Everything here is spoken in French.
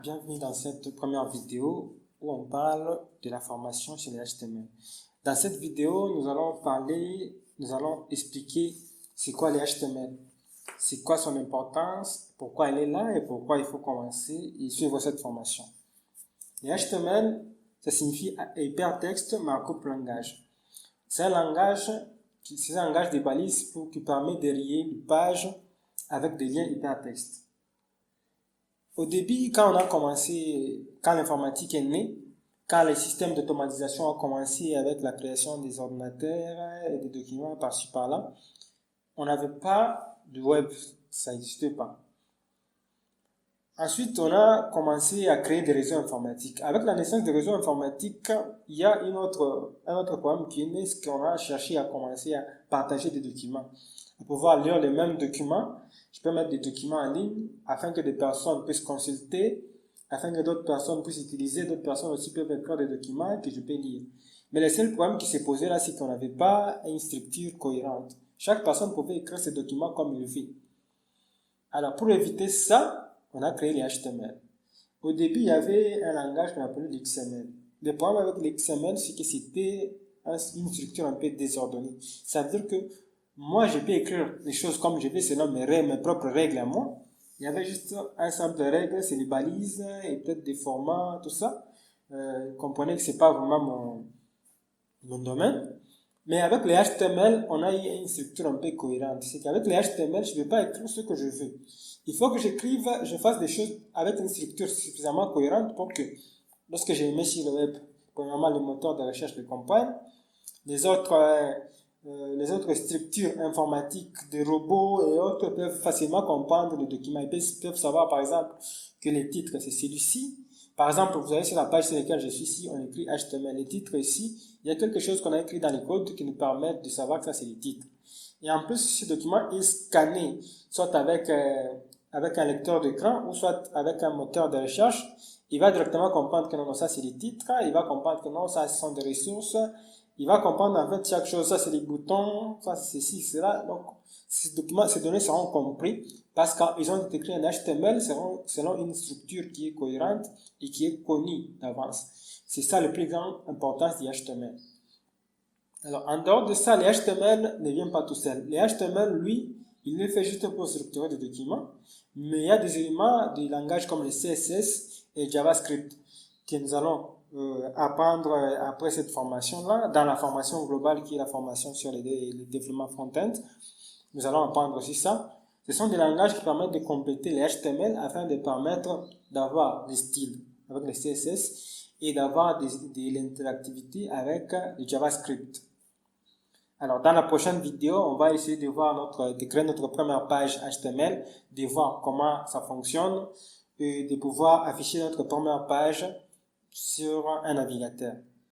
Bienvenue dans cette première vidéo où on parle de la formation sur le HTML. Dans cette vidéo, nous allons expliquer c'est quoi le HTML, c'est quoi son importance, pourquoi elle est là et pourquoi il faut commencer et suivre cette formation. Le HTML, ça signifie Hypertext Markup Language. C'est un langage de balise qui permet de relier une page avec des liens hypertextes. Au début, quand l'informatique est née, quand les systèmes d'automatisation ont commencé avec la création des ordinateurs et des documents par-ci par-là, on n'avait pas de web, ça n'existait pas. Ensuite, on a commencé à créer des réseaux informatiques. Avec la naissance des réseaux informatiques, il y a un autre problème qui est né, c'est qu'on a cherché à commencer à partager des documents. Pour pouvoir lire les mêmes documents, je peux mettre des documents en ligne afin que des personnes puissent consulter, afin que d'autres personnes puissent utiliser, d'autres personnes aussi peuvent écrire des documents que je peux lire. Mais le seul problème qui s'est posé là, c'est qu'on n'avait pas une structure cohérente. Chaque personne pouvait écrire ses documents comme il le fait. Alors, pour éviter ça, on a créé les HTML. Au début, il y avait un langage qu'on appelait l'XML. Le problème avec l'XML, c'est que c'était une structure un peu désordonnée. Ça veut dire que moi, je peux écrire les choses comme je veux selon mes propres règles à moi. Il y avait juste un simple règle, c'est les balises et peut-être des formats, tout ça. Comprenez que c'est pas vraiment mon domaine. Mais avec les HTML, on a une structure un peu cohérente. C'est qu'avec les HTML, je ne vais pas écrire ce que je veux. Il faut que je fasse des choses avec une structure suffisamment cohérente pour que, lorsque je mets sur le web, premièrement, le moteur de recherche le comprenne, les autres structures informatiques, des robots et autres peuvent facilement comprendre le document. Ils peuvent savoir, par exemple, que le titre, c'est celui-ci. Par exemple, vous allez sur la page sur laquelle je suis ici, on écrit HTML. Le titre ici, il y a quelque chose qu'on a écrit dans les codes qui nous permettent de savoir que ça, c'est le titre. Et en plus, ce document est scanné, soit avec un lecteur d'écran ou soit avec un moteur de recherche. Il va directement comprendre que non, ça, c'est le titre. Il va comprendre que non, ça, ce sont des ressources. Il va comprendre en fait chaque chose, ça c'est les boutons, ça c'est ceci, cela. Donc, ces données seront comprises parce qu'ils ont été écrits en HTML selon une structure qui est cohérente et qui est connue d'avance. C'est ça le plus grand importance du HTML. Alors, en dehors de ça, le HTML ne vient pas tout seul. Le HTML, lui, il le fait juste pour structurer des documents, mais il y a des éléments des langages comme le CSS et JavaScript que nous allons apprendre après cette formation-là, dans la formation globale qui est la formation sur le développement front-end. Nous allons apprendre aussi ça. Ce sont des langages qui permettent de compléter les HTML afin de permettre d'avoir des styles avec le CSS et d'avoir de l'interactivité avec le JavaScript. Alors, dans la prochaine vidéo, on va essayer de créer notre première page HTML, de voir comment ça fonctionne et de pouvoir afficher notre première page sur un navigateur.